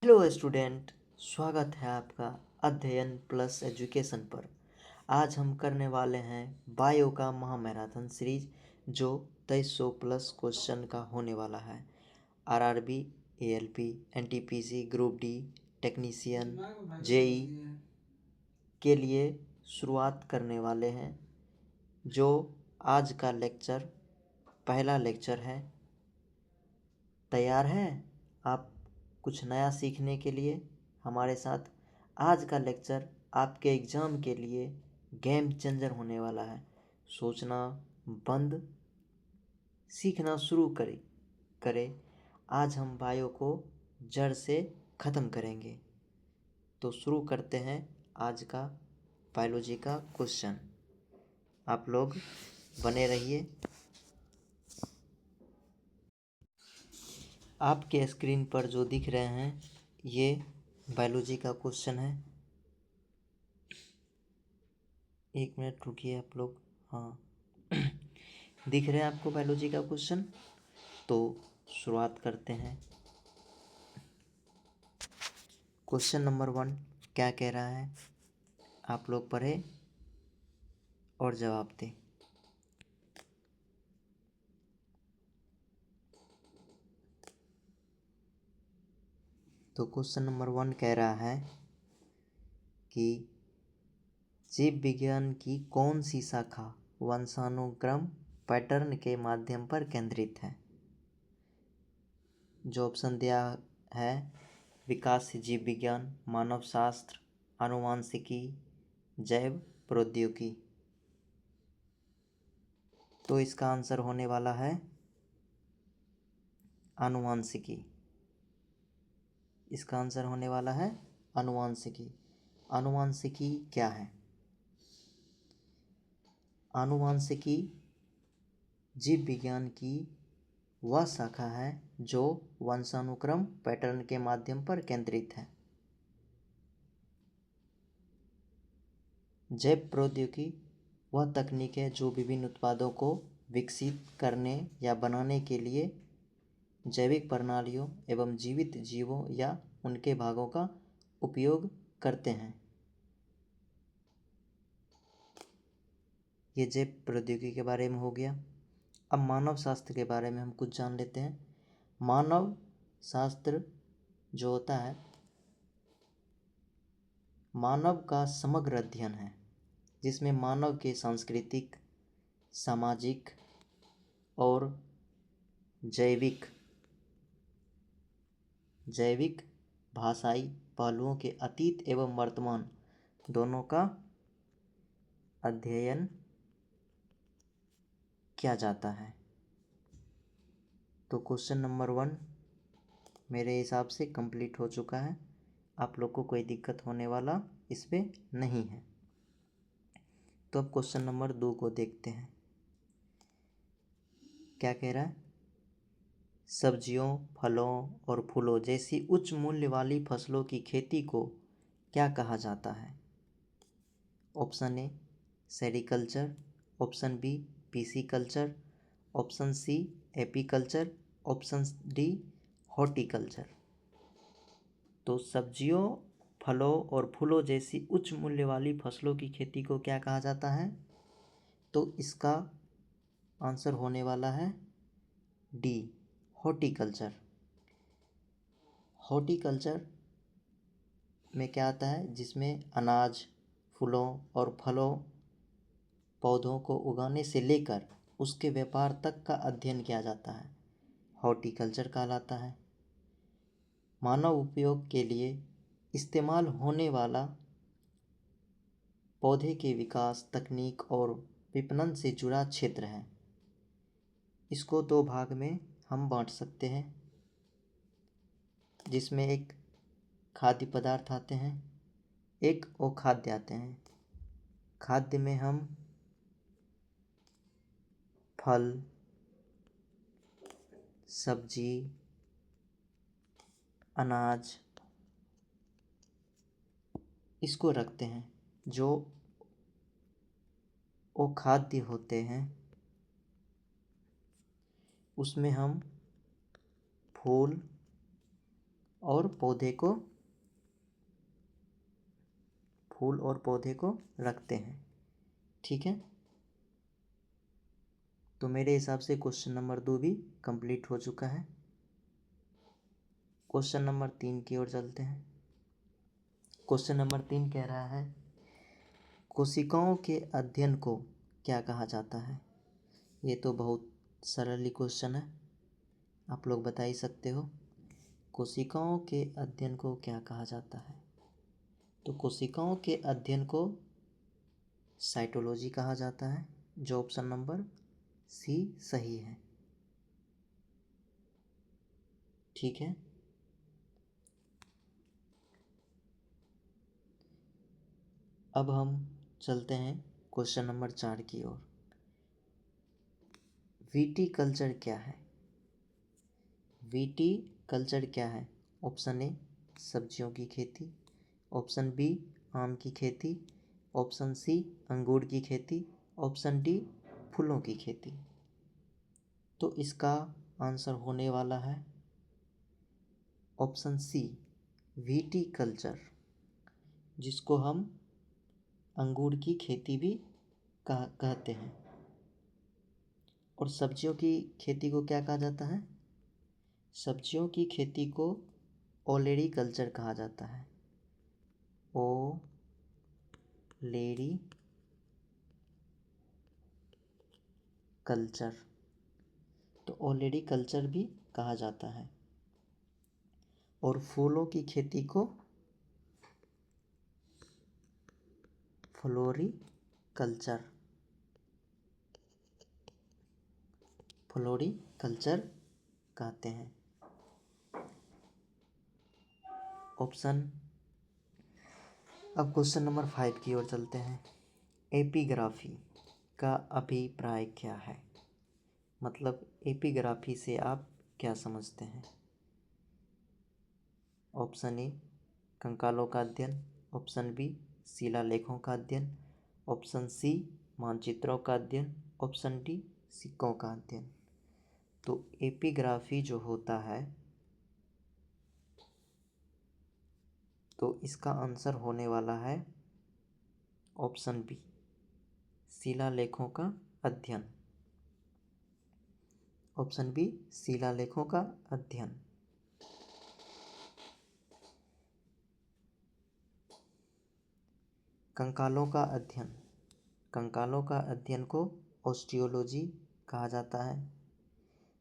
Hello student, स्वागत है आपका अध्ययन प्लस एजुकेशन पर। आज हम करने वाले हैं बायो का महामैराथन सीरीज जो 2300 प्लस क्वेश्चन का होने वाला है। RRB, ALP, NTPC, group D, technician, JE के लिए शुरुआत करने वाले हैं। जो आज का लेक्चर पहला लेक्चर है। तैयार हैं आप कुछ नया सीखने के लिए हमारे साथ? आज का लेक्चर आपके एग्ज़ाम के लिए गेम चेंजर होने वाला है। सोचना बंद, सीखना शुरू करें। आज हम बायो को जड़ से ख़त्म करेंगे। तो शुरू करते हैं आज का बायोलॉजी का क्वेश्चन। आप लोग बने रहिए। आपके स्क्रीन पर जो दिख रहे हैं ये बायोलॉजी का क्वेश्चन है। एक मिनट रुकिए आप लोग। हाँ दिख रहे हैं आपको बायोलॉजी का क्वेश्चन? तो शुरुआत करते हैं। क्वेश्चन नंबर 1 क्या कह रहा है, आप लोग पढ़े और जवाब दें। तो क्वेश्चन नंबर 1 कह रहा है कि जीव विज्ञान की कौन सी शाखा वंशानुक्रम पैटर्न के माध्यम पर केंद्रित है? जो ऑप्शन दिया है विकास जीव विज्ञान, मानव शास्त्र, आनुवांशिकी, जैव प्रौद्योगिकी। तो इसका आंसर होने वाला है आनुवांशिकी। इसका आंसर होने वाला है आनुवांशिकी। आनुवांशिकी क्या है? आनुवांशिकी जीव विज्ञान की वह शाखा है जो वंशानुक्रम पैटर्न के माध्यम पर केंद्रित है। जैव प्रौद्योगिकी वह तकनीक है जो विभिन्न उत्पादों को विकसित करने या बनाने के लिए जैविक प्रणालियों एवं जीवित जीवों या उनके भागों का उपयोग करते हैं। ये जैव प्रौद्योगिकी के बारे में हो गया। अब मानव शास्त्र के बारे में हम कुछ जान लेते हैं। मानव शास्त्र जो होता है मानव का समग्र अध्ययन है, जिसमें मानव के सांस्कृतिक, सामाजिक और जैविक भाषाई पहलुओं के अतीत एवं वर्तमान दोनों का अध्ययन किया जाता है। तो क्वेश्चन नंबर 1 मेरे हिसाब से कंप्लीट हो चुका है। आप लोग को कोई दिक्कत होने वाला इसमें नहीं है। तो अब क्वेश्चन नंबर 2 को देखते हैं। क्या कह रहा है? सब्जियों, फलों और फूलों जैसी उच्च मूल्य वाली फसलों की खेती को क्या कहा जाता है? Option A sericulture, option B pisciculture, option C apiculture, option D horticulture. तो सब्जियों, फलों और फूलों जैसी उच्च मूल्य वाली फसलों की खेती को क्या कहा जाता है? तो इसका आंसर होने वाला है डी हॉर्टिकल्चर। हॉर्टिकल्चर में क्या आता है? जिसमें अनाज, फूलों और फलों पौधों को उगाने से लेकर उसके व्यापार तक का अध्ययन किया जाता है, हॉर्टिकल्चर कहलाता है। मानव उपयोग के लिए इस्तेमाल होने वाला पौधे के विकास, तकनीक और विपणन से जुड़ा क्षेत्र है। इसको 2 भाग में हम बांट सकते हैं, जिसमें एक खाद्य पदार्थ आते हैं, एक अखाद्य आते हैं। खाद्य में हम फल, सब्जी, अनाज इसको रखते हैं। जो अखाद्य होते हैं उसमें हम फूल, और पौधे को, फूल और पौधे को रखते हैं। ठीक है, तो मेरे हिसाब से क्वेश्चन नंबर 2 भी कंप्लीट हो चुका है। क्वेश्चन नंबर 3 की ओर चलते हैं। क्वेश्चन नंबर 3 कह रहा है, कोशिकाओं के अध्ययन को क्या कहा जाता है? ये तो बहुत सरल ही क्वेश्चन है, आप लोग बता ही सकते हो। कोशिकाओं के अध्ययन को क्या कहा जाता है? तो कोशिकाओं के अध्ययन को साइटोलॉजी कहा जाता है, जो ऑप्शन नंबर सी सही है। ठीक है, अब हम चलते हैं क्वेश्चन नंबर 4 की ओर। विटीकल्चर क्या है? विटीकल्चर क्या है? ऑप्शन ए सब्जियों की खेती, ऑप्शन बी आम की खेती, ऑप्शन सी अंगूर की खेती, ऑप्शन डी फूलों की खेती। तो इसका आंसर होने वाला है ऑप्शन सी विटीकल्चर, जिसको हम अंगूर की खेती भी कहते हैं। और सब्जियों की खेती को क्या कहा जाता है? सब्जियों की खेती को ओलेरी कल्चर कहा जाता है। ओलेरी कल्चर, तो ओलेरी कल्चर भी कहा जाता है। और फूलों की खेती को फ्लोरीकल्चर, फ्लोरीकल्चर कहते हैं। ऑप्शन, अब क्वेश्चन नंबर 5 की ओर चलते हैं। एपिग्राफी का अभिप्राय क्या है? मतलब एपिग्राफी से आप क्या समझते हैं? ऑप्शन ए कंकालों का अध्ययन, ऑप्शन बी शिलालेखों का अध्ययन, ऑप्शन सी मानचित्रों का अध्ययन, ऑप्शन डी सिक्कों का अध्ययन। तो एपिग्राफी जो होता है, तो इसका आंसर होने वाला है ऑप्शन बी शिलालेखों का अध्ययन। ऑप्शन बी शिलालेखों का अध्ययन। कंकालों का अध्ययन, कंकालों का अध्ययन को ऑस्टियोलॉजी कहा जाता है।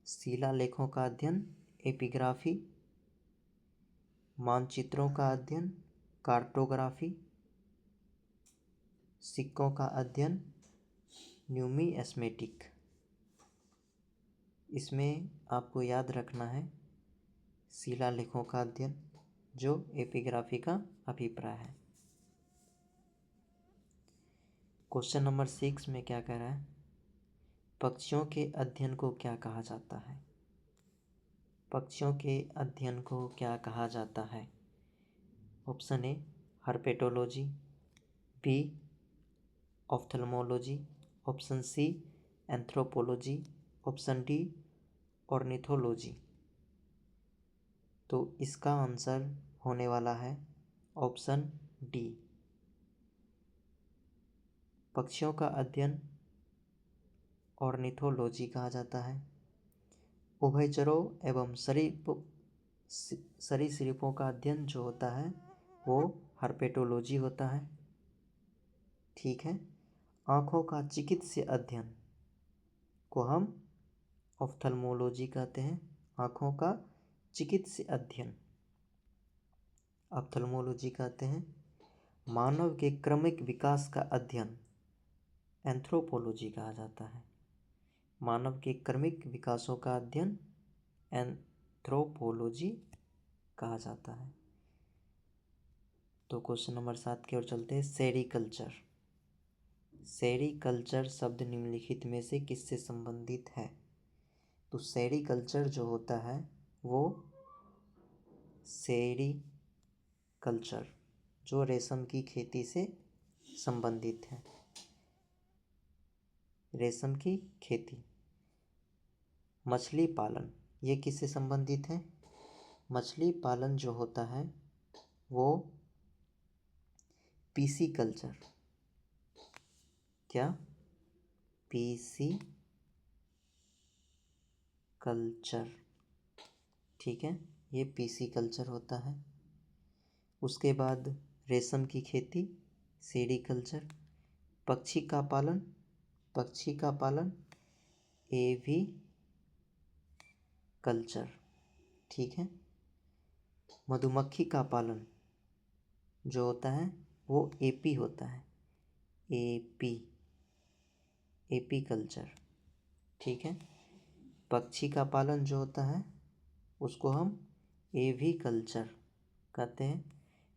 शिलालेखों का अध्ययन एपिग्राफी, मानचित्रों का अध्ययन कार्टोग्राफी, सिक्कों का अध्ययन न्यूमिस्मेटिक। इसमें आपको याद रखना है शिलालेखों का अध्ययन, जो एपिग्राफी का अभिप्राय है। क्वेश्चन नंबर 6 में क्या कह रहा है? पक्षियों के अध्ययन को क्या कहा जाता है? पक्षियों के अध्ययन को क्या कहा जाता है? Option A herpetology, B ophthalmology, option C anthropology, option D ornithology. तो इसका आंसर होने वाला है ऑप्शन डी। पक्षियों का अध्ययन ऑर्निथोलॉजी कहा जाता है। उभयचरों एवं सरीसृपों का अध्ययन जो होता है वो हर्पेटोलॉजी होता है। ठीक है, आँखों का चिकित्सीय अध्ययन को हम ऑफ्थल्मोलॉजी कहते हैं। आँखों का चिकित्सीय अध्ययन ऑफ्थल्मोलॉजी कहते हैं। मानव के क्रमिक विकास का अध्ययन एंथ्रोपोलॉजी कहा जाता है। मानव के क्रमिक विकासों का अध्ययन एंथ्रोपोलॉजी कहा जाता है। तो क्वेश्चन नंबर 7 की ओर चलते हैं। सेरीकल्चर, सेरीकल्चर शब्द निम्नलिखित में से किससे संबंधित है? तो सेरीकल्चर जो होता है वो सेरीकल्चर जो रेशम की खेती से संबंधित है। रेशम की खेती, मछली पालन, ये किससे संबंधित है? मछली पालन जो होता है वो पीसी कल्चर, क्या पीसी कल्चर, ठीक है, ये पीसी कल्चर होता है। उसके बाद रेशम की खेती सेरीकल्चर, पक्षी का पालन, पक्षी का पालन एवी कल्चर, ठीक है। मधुमक्खी का पालन जो होता है वो एपी होता है, एपी, एपी कल्चर, ठीक है। पक्षी का पालन जो होता है उसको हम एवी कल्चर कहते हैं,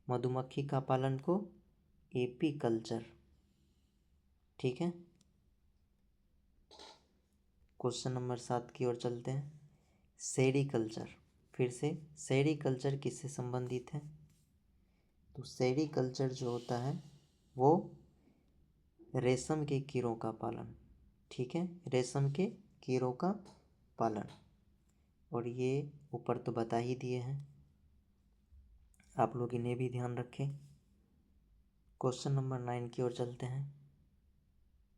मधुमक्खी का पालन को एपी कल्चर, ठीक है। क्वेश्चन नंबर 7 की ओर चलते हैं। सेरीकल्चर, फिर से सेरीकल्चर किससे संबंधित है? तो सेरीकल्चर जो होता है वो रेशम के कीड़ों का पालन, ठीक है, रेशम के कीड़ों का पालन, और ये ऊपर तो बता ही दिए हैं, आप लोग इन्हें भी ध्यान रखें। क्वेश्चन नंबर 9 की ओर चलते हैं।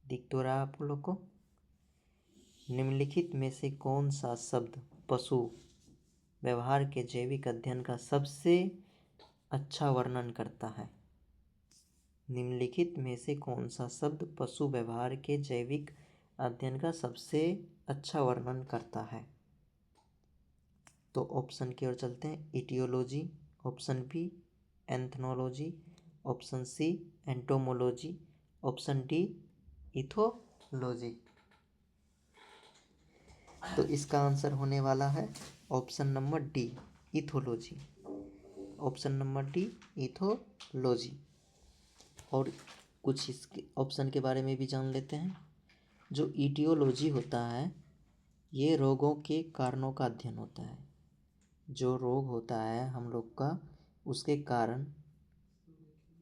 दिख तो रहा आप लोग को? निम्नलिखित में से कौन सा शब्द पशु व्यवहार के जैविक अध्ययन का सबसे अच्छा वर्णन करता है? निम्नलिखित में से कौन सा शब्द पशु व्यवहार के जैविक अध्ययन का सबसे अच्छा वर्णन करता है? तो ऑप्शन की ओर चलते हैं। Aetiology, option B anthology, option C entomology, option D ethology. तो इसका आंसर होने वाला है option number D ethology, option number D ethology. और कुछ इसके ऑप्शन के बारे में भी जान लेते हैं। जो इटियोलॉजी होता है ये रोगों के कारणों का अध्ययन होता है, जो रोग होता है हम लोग का उसके कारण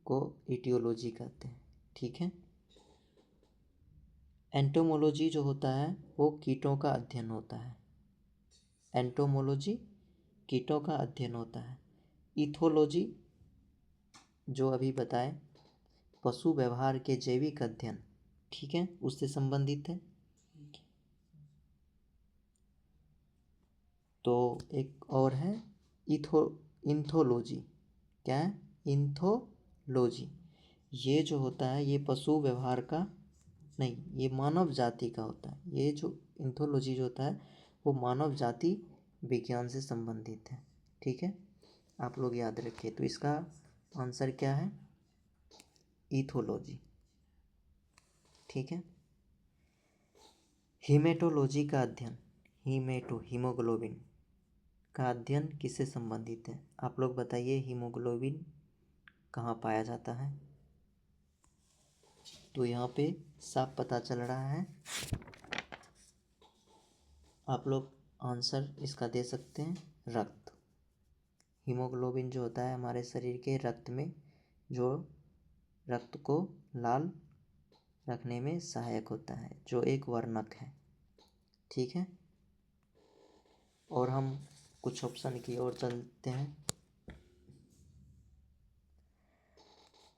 को इटियोलॉजी कहते हैं, ठीक है। एंटोमोलॉजी जो होता है वो कीटों का अध्ययन होता है, एंटोमोलॉजी कीटों का अध्ययन होता है। इथोलॉजी जो अभी बताए पशु व्यवहार के जैविक अध्ययन, ठीक है, उससे संबंधित है। तो एक और है इंथोलॉजी, क्या है? इंथोलॉजी, ये जो होता है ये पशु व्यवहार का नहीं, ये मानव जाति का होता है। ये जो इंथोलॉजी जो होता है वो मानव जाति विज्ञान से संबंधित है, ठीक है, आप लोग याद रखिए। तो इसका आंसर क्या है? इथोलॉजी, ठीक है। हीमेटोलॉजी का अध्ययन, हीमोग्लोबिन का अध्ययन किससे संबंधित है? आप लोग बताइए हीमोग्लोबिन कहाँ पाया जाता है? तो यहाँ पे साफ पता चल रहा है, आप लोग आंसर इसका दे सकते हैं रक्त। हीमोग्लोबिन जो होता है हमारे शरीर के रक्त में, जो रक्त को लाल रखने में सहायक होता है, जो एक वर्णक है, ठीक है। और हम कुछ ऑप्शन की ओर चलते हैं।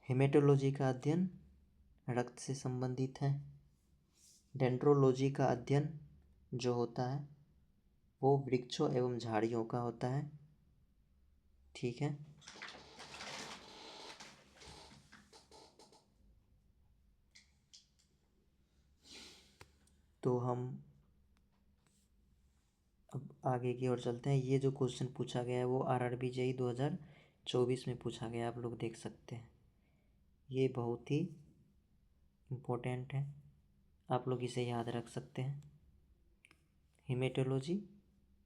हेमेटोलॉजी का अध्ययन रक्त से संबंधित है। डेंड्रोलॉजी का अध्ययन जो होता है वो वृक्षों एवं झाड़ियों का होता है, ठीक है। तो हम अब आगे की ओर चलते हैं। ये जो क्वेश्चन पूछा गया है वो आरआरबी जेईई 2024 में पूछा गया, आप लोग देख सकते हैं। ये बहुत ही इम्पोर्टेंट है, आप लोग इसे याद रख सकते हैं। हेमेटोलॉजी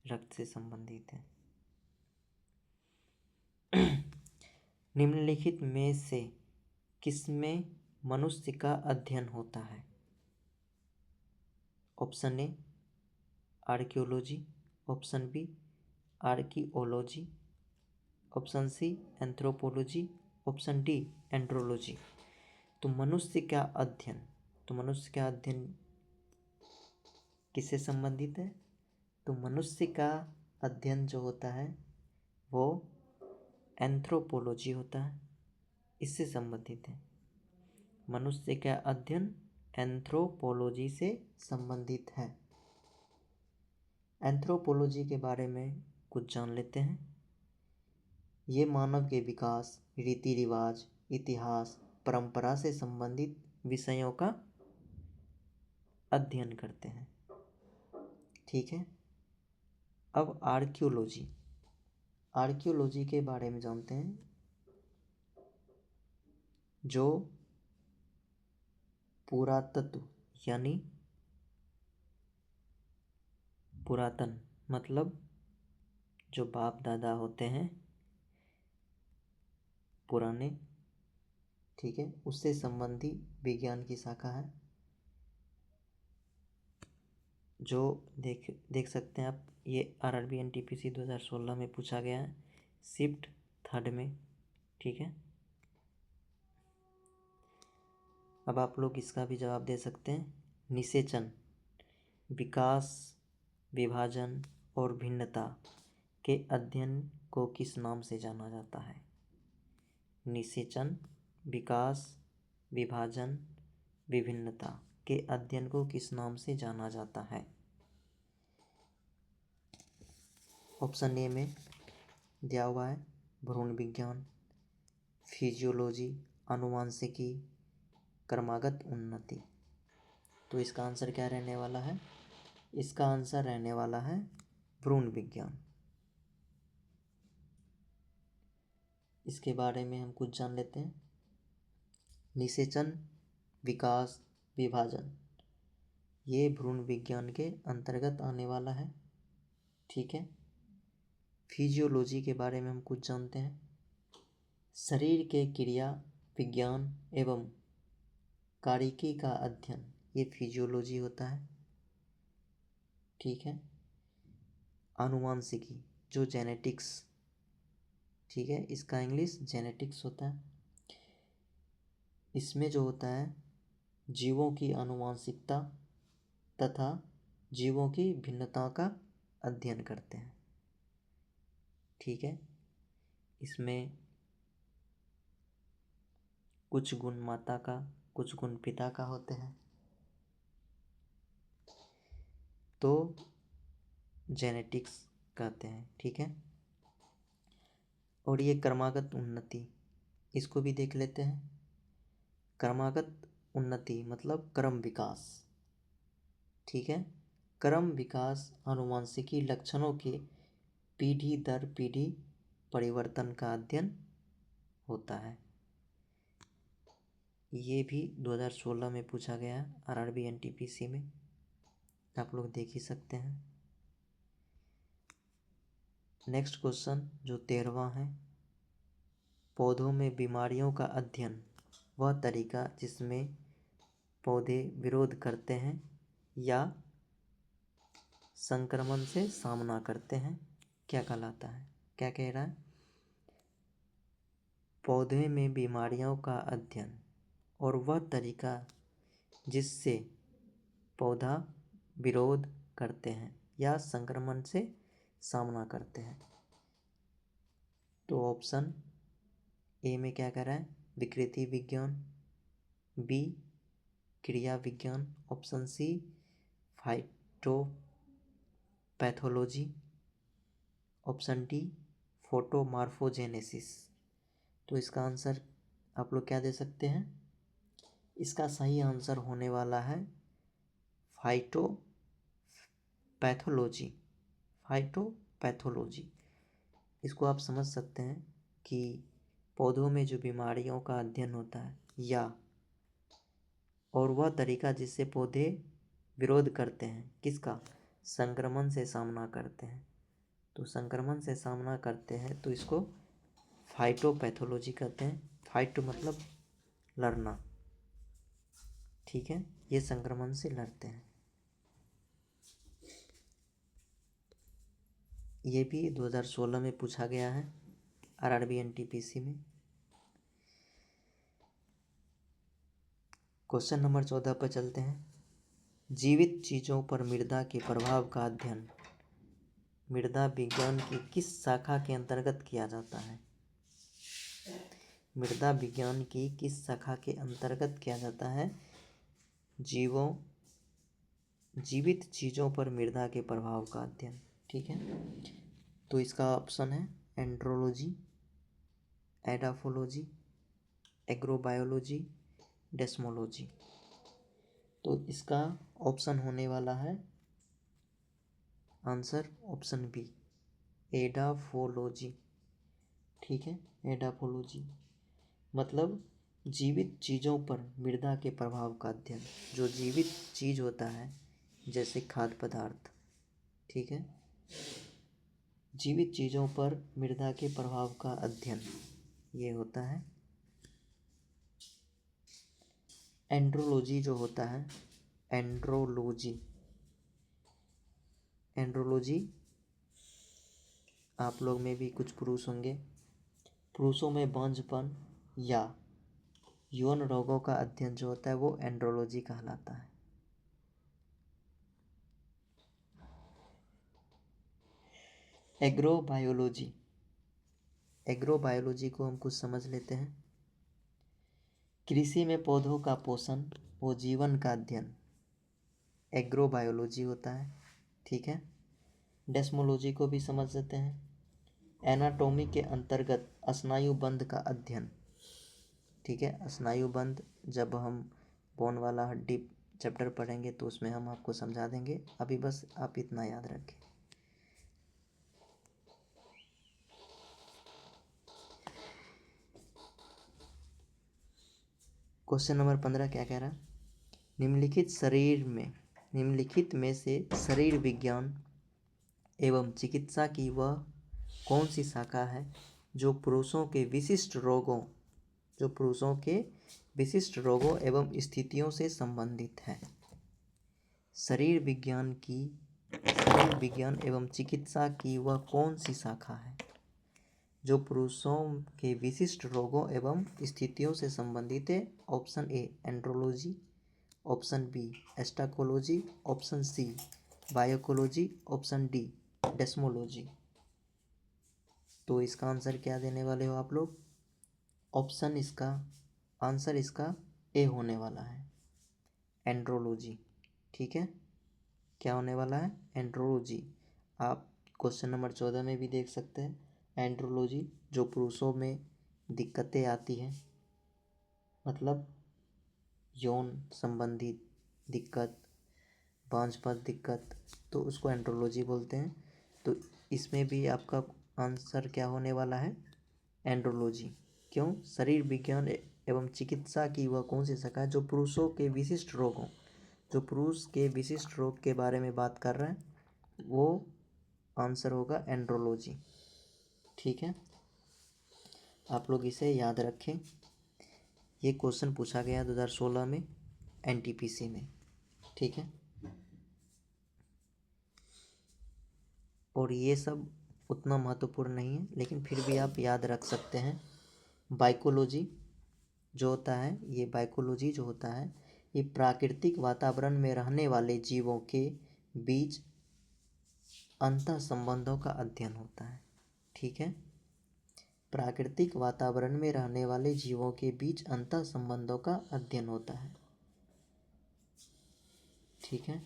रक्त से संबंधित है। निम्नलिखित में से किसमें मनुष्य का अध्ययन होता है? Option A archaeology, option B archaeology, option C anthropology, option D andrology. तो मनुष्य का अध्ययन, तो मनुष्य का अध्ययन किससे संबंधित है? तो मनुष्य का अध्ययन जो होता है वो एंथ्रोपोलॉजी होता है, इससे संबंधित है। मनुष्य का अध्ययन एंथ्रोपोलॉजी से संबंधित है। एंथ्रोपोलॉजी के बारे में कुछ जान लेते हैं। ये मानव के विकास, रीति रिवाज, इतिहास, परंपरा से संबंधित विषयों का अध्ययन करते हैं। ठीक है। अब आर्कियोलॉजी, आर्कियोलॉजी के बारे में जानते हैं, जो पुरातत्व यानी पुरातन मतलब जो बाप दादा होते हैं पुराने, ठीक है, उससे संबंधी विज्ञान की शाखा है। जो देख सकते हैं आप, ये आरआरबी एनटीपीसी 2016 में पूछा गया है, शिफ्ट 3 में। ठीक है। अब आप लोग इसका भी जवाब दे सकते हैं। निषेचन, विकास, विभाजन और भिन्नता के अध्ययन को किस नाम से जाना जाता है? निषेचन, विकास, विभाजन, विभिन्नता के अध्ययन को किस नाम से जाना जाता है? ऑप्शन ए में दिया हुआ है भ्रूण विज्ञान, फिजियोलॉजी, आनुवांशिकी, क्रमागत उन्नति। तो इसका आंसर क्या रहने वाला है? इसका आंसर रहने वाला है भ्रूण विज्ञान। इसके बारे में हम कुछ जान लेते हैं। निषेचन, विकास, विभाजन, ये भ्रूण विज्ञान के अंतर्गत आने वाला है। ठीक है। फिजियोलॉजी के बारे में हम कुछ जानते हैं। शरीर के क्रिया विज्ञान एवं कारिकी का अध्ययन, ये फिजियोलॉजी होता है। ठीक है। आनुवांशिकी, जो जेनेटिक्स, ठीक है, इसका इंग्लिश जेनेटिक्स होता है। इसमें जो होता है जीवों की आनुवांशिकता तथा जीवों की भिन्नता का अध्ययन करते हैं। ठीक है। इसमें कुछ गुण माता का, कुछ गुण पिता का होते हैं। तो जेनेटिक्स कहते हैं। ठीक है। और ये क्रमागत उन्नति, इसको भी देख लेते हैं। क्रमागत उन्नति मतलब क्रम विकास। ठीक है। क्रम विकास आनुवांशिकी लक्षणों के पीढ़ी दर पीढ़ी परिवर्तन का अध्ययन होता है। ये भी 2016 में पूछा गया है आरआरबी एनटीपीसी में, आप लोग देख ही सकते हैं। नेक्स्ट क्वेश्चन जो 13वां है, पौधों में बीमारियों का अध्ययन, वह तरीका जिसमें पौधे विरोध करते हैं या संक्रमण से सामना करते हैं, क्या कहलाता है? क्या कह रहा है? पौधे में बीमारियों का अध्ययन और वह तरीका जिससे पौधा विरोध करते हैं या संक्रमण से सामना करते हैं। तो ऑप्शन ए में क्या कह रहा है? विकृति विज्ञान, बी क्रिया विज्ञान, option C phytopathology, option D photomorphogenesis. तो इसका आंसर आप लोग क्या दे सकते हैं? इसका सही आंसर होने वाला है फाइटोपैथोलॉजी। फाइटोपैथोलॉजी, इसको आप समझ सकते हैं कि पौधों में जो बीमारियों का अध्ययन होता है या और वह तरीका जिससे पौधे विरोध करते हैं, किसका? संक्रमण से सामना करते हैं। तो संक्रमण से सामना करते हैं तो इसको फाइटोपैथोलॉजी कहते हैं। फाइटो मतलब लड़ना। ठीक है। ये संक्रमण से लड़ते हैं। ये भी 2016 में पूछा गया है आरआरबी एनटीपीसी में। क्वेश्चन नंबर 14 पर चलते हैं। जीवित चीज़ों पर मृदा के प्रभाव का अध्ययन मृदा विज्ञान की किस शाखा के अंतर्गत किया जाता है? मृदा विज्ञान की किस शाखा के अंतर्गत किया जाता है? जीवित चीज़ों पर मृदा के प्रभाव का अध्ययन। ठीक है, तो इसका ऑप्शन है एंड्रोलॉजी, एडाफोलॉजी, एग्रोबायोलॉजी, डेस्मोलॉजी। तो इसका ऑप्शन होने वाला है आंसर ऑप्शन बी, एडाफोलॉजी। ठीक है, एडाफोलॉजी मतलब जीवित चीज़ों पर मृदा के प्रभाव का अध्ययन। जो जीवित चीज़ होता है जैसे खाद्य पदार्थ, ठीक है, जीवित चीज़ों पर मृदा के प्रभाव का अध्ययन ये होता है। एंड्रोलॉजी जो होता है, एंड्रोलॉजी आप लोग में भी कुछ पुरुष होंगे, पुरुषों में बांझपन या यौन रोगों का अध्ययन जो होता है वो एंड्रोलॉजी कहलाता है। एग्रोबायोलॉजी को हम कुछ समझ लेते हैं। कृषि में पौधों का पोषण व जीवन का अध्ययन एग्रोबायोलॉजी होता है। ठीक है, डेस्मोलॉजी को भी समझ लेते हैं। एनाटॉमी के अंतर्गत स्नायुबंध का अध्ययन। ठीक है, स्नायुबंध जब हम बोन वाला हड्डी चैप्टर पढ़ेंगे तो उसमें हम आपको समझा देंगे, अभी बस आप इतना याद रखें। क्वेश्चन नंबर 15 क्या कह रहा है? निम्नलिखित में से शरीर विज्ञान एवं चिकित्सा की वह कौन सी शाखा है जो पुरुषों के विशिष्ट रोगों एवं स्थितियों से संबंधित है? शरीर विज्ञान एवं चिकित्सा की वह कौन सी शाखा है जो पुरुषों के विशिष्ट रोगों एवं स्थितियों से संबंधित है? Option A andrology, option B astacology, option C bioecology, option D desmology. तो इसका आंसर क्या देने वाले हो आप लोग? आंसर इसका ए होने वाला है, एंड्रोलॉजी। ठीक है, क्या होने वाला है? एंड्रोलॉजी। आप क्वेश्चन नंबर 14 में भी देख सकते हैं, एंड्रोलॉजी जो पुरुषों में दिक्कतें आती हैं, मतलब यौन संबंधी दिक्कत, बांझपन दिक्कत, तो उसको एंड्रोलॉजी बोलते हैं। तो इसमें भी आपका आंसर क्या होने वाला है? एंड्रोलॉजी। क्यों? शरीर विज्ञान एवं चिकित्सा की वह कौन सी शाखा है जो पुरुष के विशिष्ट रोग के बारे में बात कर रहे हैं, वो आंसर होगा एंड्रोलॉजी। ठीक है, आप लोग इसे याद रखें। ये क्वेश्चन पूछा गया 2016 में एनटीपीसी में। ठीक है, और ये सब उतना महत्वपूर्ण नहीं है, लेकिन फिर भी आप याद रख सकते हैं। बायोकोलॉजी जो होता है ये प्राकृतिक वातावरण में रहने वाले जीवों के बीच अंतः संबंधों का अध्ययन होता है। ठीक है, प्राकृतिक वातावरण में रहने वाले जीवों के बीच अंतः संबंधों का अध्ययन होता है। ठीक है,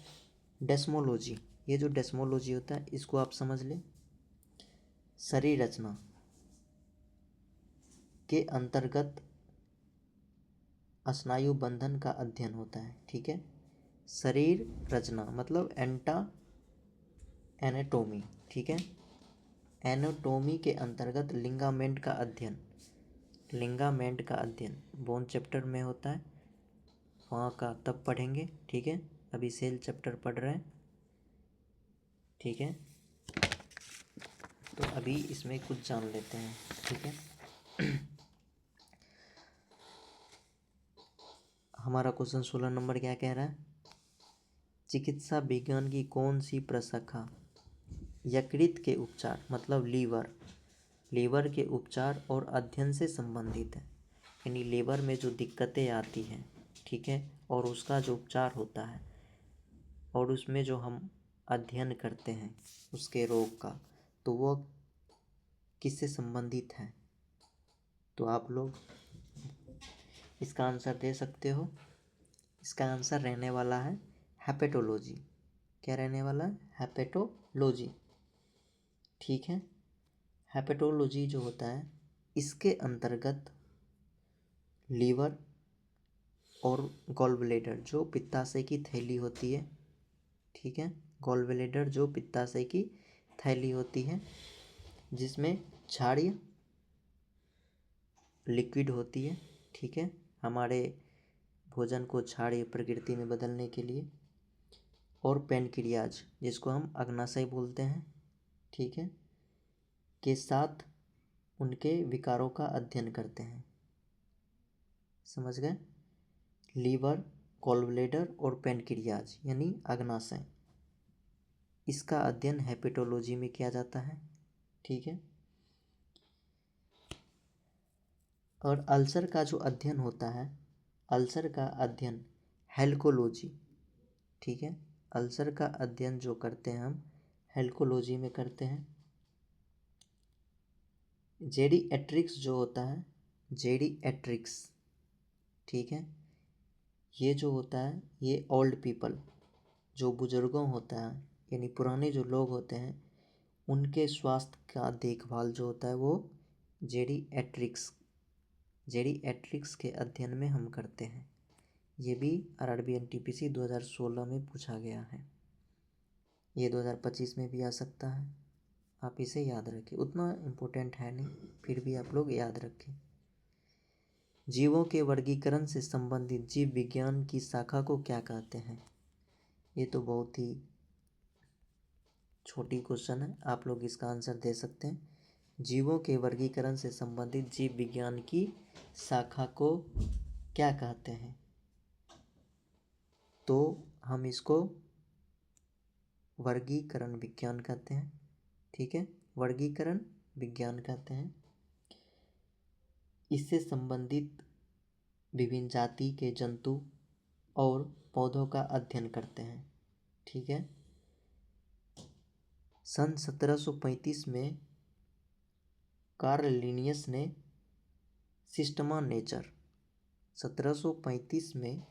डेस्मोलॉजी, ये जो डेस्मोलॉजी होता है इसको आप समझ लें, शरीर रचना के अंतर्गत स्नायु बंधन का अध्ययन होता है। ठीक है, शरीर रचना मतलब एनाटोमी। ठीक है, एनाटोमी के अंतर्गत लिंगामेंट का अध्ययन बोन चैप्टर में होता है, वहाँ का तब पढ़ेंगे। ठीक है, अभी सेल चैप्टर पढ़ रहे हैं। ठीक है, तो अभी इसमें कुछ जान लेते हैं। ठीक है, हमारा क्वेश्चन 16 नंबर क्या कह रहा है? चिकित्सा विज्ञान की कौन सी प्रशाखा यकृत के उपचार मतलब लीवर के उपचार और अध्ययन से संबंधित है? यानी लीवर में जो दिक्कतें आती हैं, ठीक है, और उसका जो उपचार होता है, और उसमें जो हम अध्ययन करते हैं उसके रोग का, तो वो किससे संबंधित है? तो आप लोग इसका आंसर दे सकते हो। इसका आंसर रहने वाला है हेपेटोलॉजी। क्या रहने वाला है? हेपेटोलॉजी। ठीक है। हेपेटोलॉजी जो होता है, इसके अंतर्गत लीवर और गॉल ब्लैडर जो पित्ताशय की थैली होती है, ठीक है, गॉल ब्लैडर जो पित्ताशय की थैली होती है, जिसमें क्षारीय लिक्विड होती है, ठीक है, हमारे भोजन को क्षारीय प्रकृति में बदलने के लिए, और पैनक्रियाज जिसको हम अग्नाशय बोलते हैं, ठीक है, के साथ उनके विकारों का अध्ययन करते हैं। समझ गए? लीवर, गॉल ब्लैडर और पैनक्रियाज यानी अग्नाशय, इसका अध्ययन हेपेटोलॉजी में किया जाता है। ठीक है। और अल्सर का जो अध्ययन होता है, अल्सर का अध्ययन हेल्कोलॉजी, ठीक है, अल्सर का अध्ययन जो करते हैं हम हेल्कोलॉजी में करते हैं। जेडिएट्रिक्स जो होता है, जेडिएट्रिक्स, ठीक है, ये जो होता है ये ओल्ड पीपल जो बुजुर्गों होता है, यानी पुराने जो लोग होते हैं, उनके स्वास्थ्य का देखभाल जो होता है वो जेडिएट्रिक्स के अध्ययन में हम करते हैं। ये भी आरआरबी एनटीपीसी 2016 में पूछा गया है। ये 2025 में भी आ सकता है। आप इसे याद रखें, उतना इम्पोर्टेंट है नहीं, फिर भी आप लोग याद रखें। जीवों के वर्गीकरण से संबंधित जीव विज्ञान की शाखा को क्या कहते हैं? ये तो बहुत ही छोटी क्वेश्चन है, आप लोग इसका आंसर दे सकते हैं। जीवों के वर्गीकरण से संबंधित जीव विज्ञान की शाखा को क्या कहते हैं? तो हम इसको वर्गीकरण विज्ञान कहते हैं। ठीक है, वर्गीकरण विज्ञान कहते हैं। इससे संबंधित विभिन्न जाति के जंतु और पौधों का अध्ययन करते हैं। ठीक है। सन 1735 में कार्ल लिनियस ने सिस्टमा नेचर, 1735 में,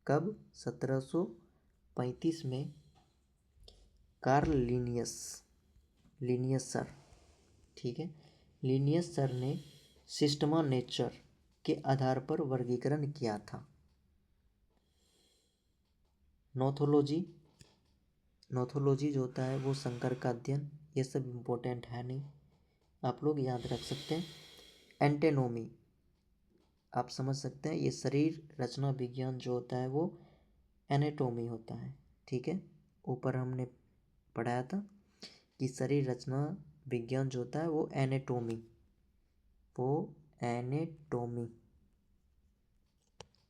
कब? 1735 में कार्ल लिनियस सर, ठीक है, लिनियस सर ने सिस्टमा नेचर के आधार पर वर्गीकरण किया था। नोथोलॉजी जो होता है वो संकर का अध्ययन, ये सब इम्पोर्टेंट है नहीं, आप लोग याद रख सकते हैं। एंटेनोमी आप समझ सकते हैं, ये शरीर रचना विज्ञान जो होता है वो एनाटोमी होता है। ठीक है, ऊपर हमने पढ़ाया था कि शरीर रचना विज्ञान जो होता है वो एनाटोमी,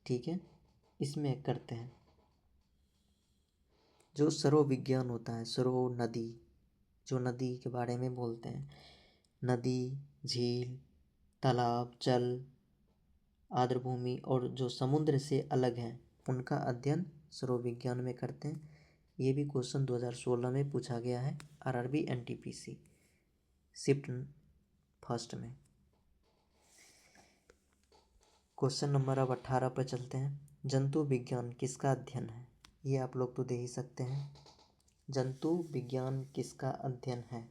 ठीक है, इसमें करते हैं। जो सरोवर विज्ञान होता है, सरोवर नदी, जो नदी के बारे में बोलते हैं, नदी, झील, तालाब, जल, आर्द्रभूमि और जो समुद्र से अलग हैं, उनका अध्ययन सरोवर विज्ञान में करते हैं। ये भी क्वेश्चन 2016 में पूछा गया है आरआरबी एनटीपीसी शिफ्ट फर्स्ट में। क्वेश्चन नंबर अब 18 पर चलते हैं। जंतु विज्ञान किसका अध्ययन है? ये आप लोग तो दे ही सकते हैं। जंतु विज्ञान किसका अध्ययन है?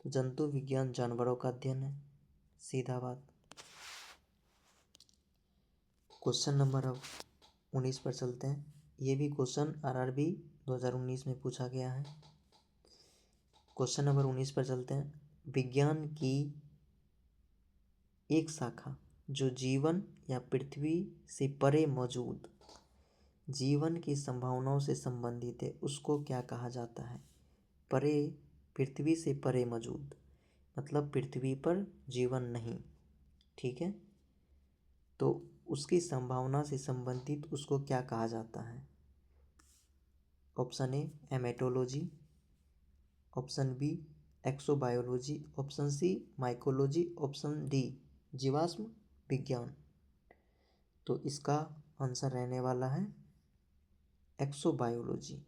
तो जंतु विज्ञान जानवरों का अध्ययन है, सीधा बात। क्वेश्चन नंबर अब 19 पर चलते हैं। ये भी क्वेश्चन आरआरबी 2019 में पूछा गया है। क्वेश्चन नंबर 19 पर चलते हैं। विज्ञान की एक शाखा जो जीवन या पृथ्वी से परे मौजूद जीवन की संभावनाओं से संबंधित है, उसको क्या कहा जाता है? परे, पृथ्वी से परे मौजूद मतलब पृथ्वी पर जीवन नहीं, ठीक है, तो उसकी संभावना से संबंधित उसको क्या कहा जाता है? Option A emetology, option B exobiology, option C mycology, option D जीवाश्म विज्ञान। तो इसका आंसर रहने वाला है एक्सोबायोलॉजी।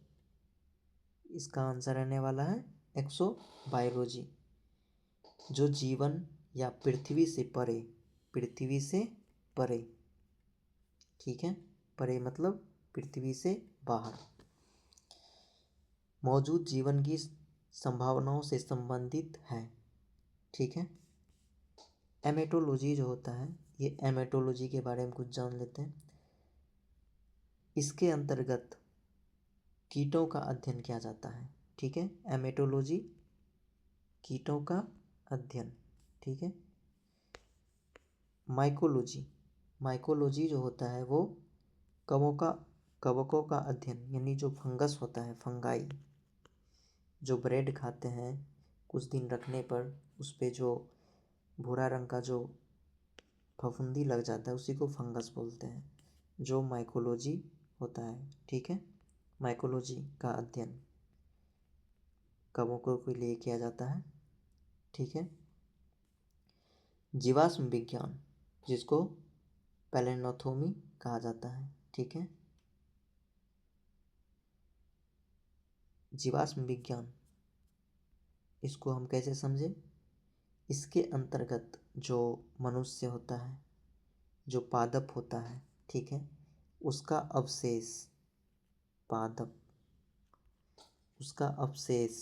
इसका आंसर रहने वाला है एक्सोबायोलॉजी, जो जीवन या पृथ्वी से परे, पृथ्वी से परे, ठीक है, परे मतलब पृथ्वी से बाहर मौजूद जीवन की संभावनाओं से संबंधित है, ठीक है। एमेटोलॉजी जो होता है, ये एमेटोलॉजी के बारे में कुछ जान लेते हैं। इसके अंतर्गत कीटों का अध्ययन किया जाता है, ठीक है। एमेटोलॉजी कीटों का अध्ययन, ठीक है। माइकोलॉजी, माइकोलॉजी जो होता है वो कवकों का अध्ययन, यानी जो फंगस होता है, फंगाई, जो ब्रेड खाते हैं कुछ दिन रखने पर उस पे जो भूरा रंग का जो फफूंदी लग जाता है उसी को फंगस बोलते हैं, जो माइकोलॉजी होता है, ठीक है। माइकोलॉजी का अध्ययन कवकों के लिए किया जाता है, ठीक है। जीवाश्म विज्ञान, जिसको पैलेनोथोमी कहा जाता है, ठीक है। जीवाश्म विज्ञान, इसको हम कैसे समझें? इसके अंतर्गत जो मनुष्य होता है, जो पादप होता है, ठीक है, उसका अवशेष, पादप, उसका अवशेष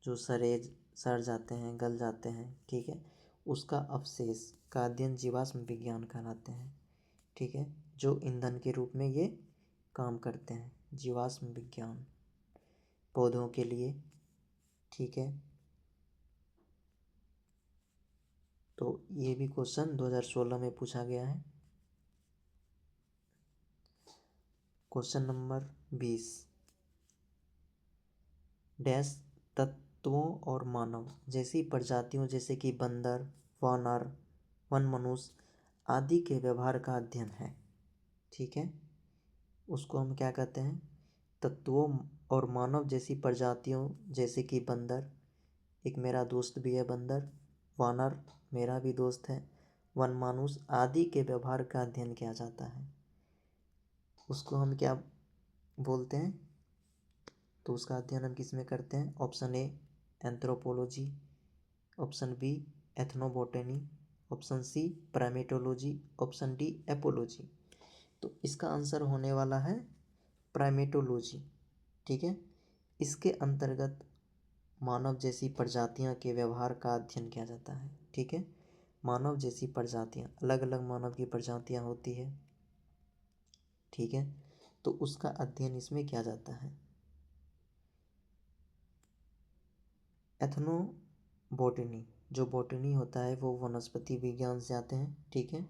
जो सड़ जाते हैं, गल जाते हैं, ठीक है, उसका अवशेष का अध्ययन जीवाश्म विज्ञान कहलाते हैं, ठीक है। जो ईंधन के रूप में ये काम करते हैं, जीवाश्म विज्ञान, पौधों के लिए, ठीक है। तो ये भी क्वेश्चन 2016 में पूछा गया है। क्वेश्चन नंबर 20, डैश तत्वों और मानव जैसी प्रजातियों जैसे कि बंदर, वानर, वन मनुष्य आदि के व्यवहार का अध्ययन है, ठीक है। उसको हम क्या कहते हैं? तत्वों और मानव जैसी प्रजातियों जैसे कि बंदर, एक मेरा दोस्त भी है बंदर, वानर मेरा भी दोस्त है, वन मानुष आदि के व्यवहार का अध्ययन किया जाता है, उसको हम क्या बोलते हैं? तो उसका अध्ययन हम किस में करते हैं? Option A anthropology, option B ethnobotany, option C primatology, option D apology. तो इसका आंसर होने वाला है प्राइमेटोलॉजी, ठीक है। इसके अंतर्गत मानव जैसी प्रजातियां के व्यवहार का अध्ययन किया जाता है, ठीक है। मानव जैसी प्रजातियां, अलग अलग मानव की प्रजातियां होती है, ठीक है, तो उसका अध्ययन इसमें किया जाता है। एथनोबोटनी, जो बोटनी होता है वो वनस्पति विज्ञान से आते हैं, ठीक है।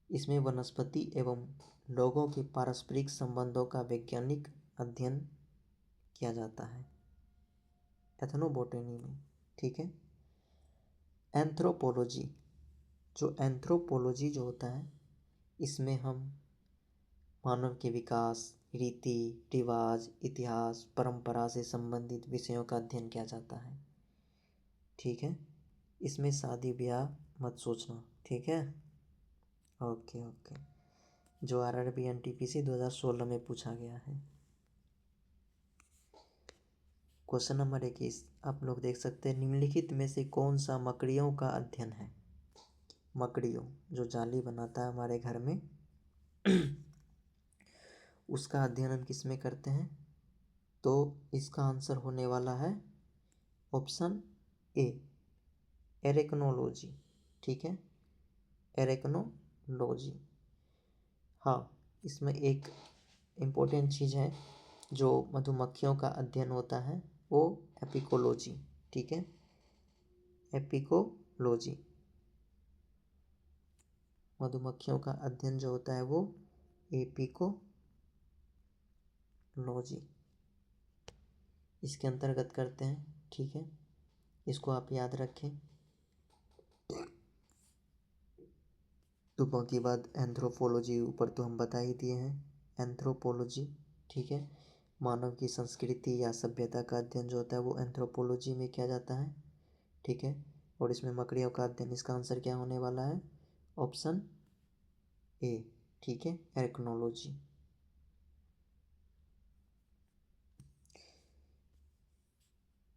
इसमें वनस्पति एवं लोगों के पारस्परिक संबंधों का वैज्ञानिक अध्ययन किया जाता है एथनोबोटनी में, ठीक है। एंथ्रोपोलॉजी, जो एंथ्रोपोलॉजी जो होता है इसमें हम मानव के विकास, रीति रिवाज, इतिहास, परंपरा से संबंधित विषयों का अध्ययन किया जाता है, ठीक है। इसमें शादी ब्याह मत सोचना, ठीक है। ओके ओके, जो आरआरबी एनटीपीसी 2016 में पूछा गया है। क्वेश्चन नंबर 21, आप लोग देख सकते हैं, निम्नलिखित में से कौन सा मकड़ियों का अध्ययन है? मकड़ियों जो जाली बनाता है हमारे घर में उसका अध्ययन हम किस में करते हैं? तो इसका आंसर होने वाला है ऑप्शन ए एरेक्नोलॉजी, ठीक है, एरेक्नोलॉजी। हाँ, इसमें एक इम्पोर्टेंट चीज़ है, जो मधुमक्खियों का अध्ययन होता है वो एपिकोलॉजी, ठीक है, एपिकोलॉजी। मधुमक्खियों का अध्ययन जो होता है वो एपिकोलॉजी इसके अंतर्गत करते हैं, ठीक है। इसको आप याद रखें। तो बाकी बात एंथ्रोपोलॉजी ऊपर तो हम बता ही दिए हैं, एंथ्रोपोलॉजी, ठीक है। मानव की संस्कृति या सभ्यता का अध्ययन जो होता है वो एंथ्रोपोलॉजी में किया जाता है, ठीक है। और इसमें मकड़ियों का अध्ययन, इसका आंसर क्या होने वाला है? ऑप्शन ए, ठीक है, एर्कनोलॉजी।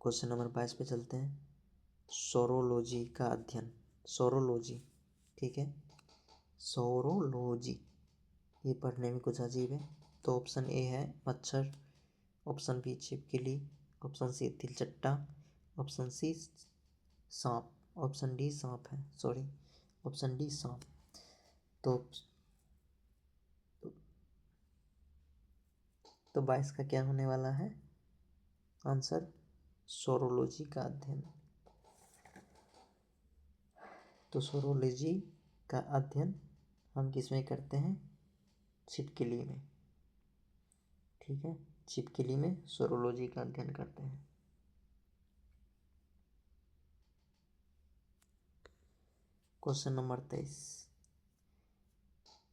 क्वेश्चन नंबर 22 पे चलते हैं। सोरोलॉजी का अध्ययन, सोरोलॉजी, ठीक है, सोरोलॉजी, ये पढ़ने में कुछ अजीब है। तो ऑप्शन ए है मच्छर, ऑप्शन बी छिपकली, ऑप्शन सी तिलचट्टा, ऑप्शन सी सांप, ऑप्शन डी सांप है, सॉरी, ऑप्शन डी सांप। तो 22 का क्या होने वाला है आंसर? सोरोलॉजी का अध्ययन। तो सोरोलॉजी का अध्ययन हम किस में करते हैं? छिपकली में, ठीक है, छिपकली में सोरोलॉजी का अध्ययन करते हैं। क्वेश्चन नंबर 23,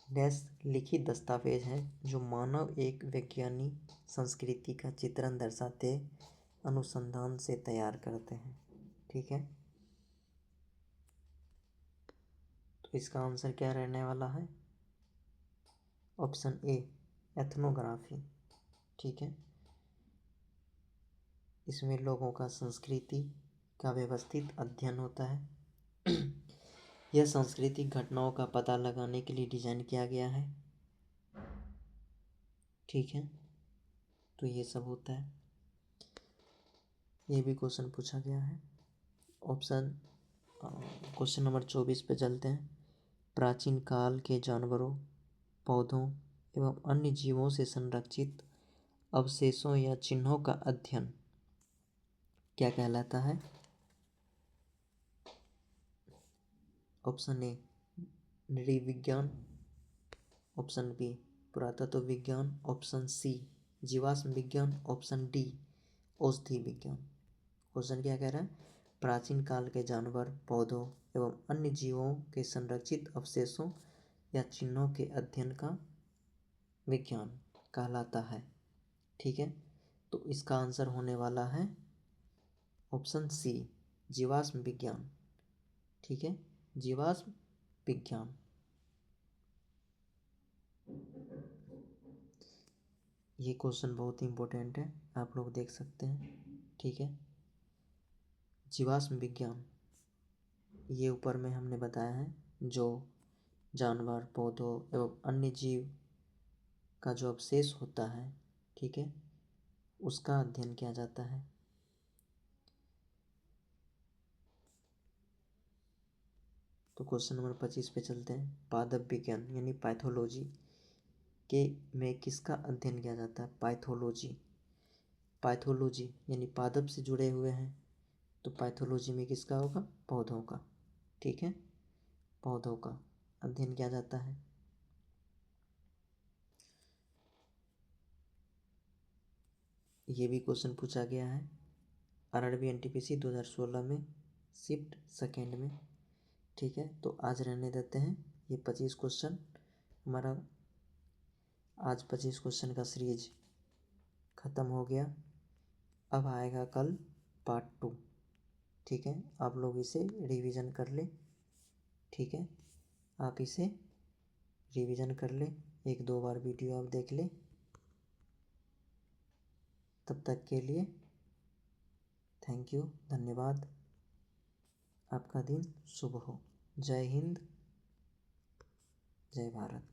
डैश लिखित दस्तावेज है जो मानव एक वैज्ञानिक संस्कृति का चित्रण दर्शाते अनुसंधान से तैयार करते हैं, ठीक है। तो इसका आंसर क्या रहने वाला है? ऑप्शन ए एथनोग्राफी, ठीक है। इसमें लोगों का संस्कृति का व्यवस्थित अध्ययन होता है। यह सांस्कृतिक घटनाओं का पता लगाने के लिए डिजाइन किया गया है, ठीक है। तो ये सब होता है, ये भी क्वेश्चन पूछा गया है। क्वेश्चन नंबर 24 पे चलते हैं। प्राचीन काल के जानवरों, पौधों एवं अन्य जीवों से संरक्षित अवशेषों या चिन्हों का अध्ययन क्या कहलाता है? ऑप्शन ए नृविज्ञान, ऑप्शन बी पुरातत्व विज्ञान, ऑप्शन सी जीवाश्म विज्ञान, ऑप्शन डी औषधि विज्ञान। क्वेश्चन क्या कह रहा है? प्राचीन काल के जानवर, पौधों एवं अन्य जीवों के संरक्षित अवशेषों या चिन्हों के अध्ययन का विज्ञान कहलाता है, ठीक है। तो इसका आंसर होने वाला है ऑप्शन सी जीवाश्म विज्ञान, ठीक है, जीवाश्म विज्ञान। ये क्वेश्चन बहुत ही इम्पोर्टेंट है, आप लोग देख सकते हैं, ठीक है। जीवाश्म विज्ञान, ये ऊपर में हमने बताया है, जो जानवर, पौधों एवं अन्य जीव का जो अवशेष होता है, ठीक है, उसका अध्ययन किया जाता है। तो क्वेश्चन नंबर 25 पे चलते हैं। पादप विज्ञान यानी पैथोलॉजी के में किसका अध्ययन किया जाता है? पैथोलॉजी, पैथोलॉजी यानी पादप से जुड़े हुए हैं, तो पैथोलॉजी में किसका होगा? पौधों का, ठीक है, पौधों का अध्ययन किया जाता है। ये भी क्वेश्चन पूछा गया है आरआरबी एनटीपीसी 2016 में शिफ्ट सेकेंड में, ठीक है। तो आज रहने देते हैं, ये 25 क्वेश्चन हमारा, आज 25 क्वेश्चन का सीरीज ख़त्म हो गया। अब आएगा कल पार्ट 2, ठीक है। आप लोग इसे रिवीजन कर ले, ठीक है, आप इसे रिवीजन कर ले, 1-2 बार वीडियो आप देख ले। तब तक के लिए थैंक यू, धन्यवाद। आपका दिन शुभ हो। जय हिंद, जय भारत।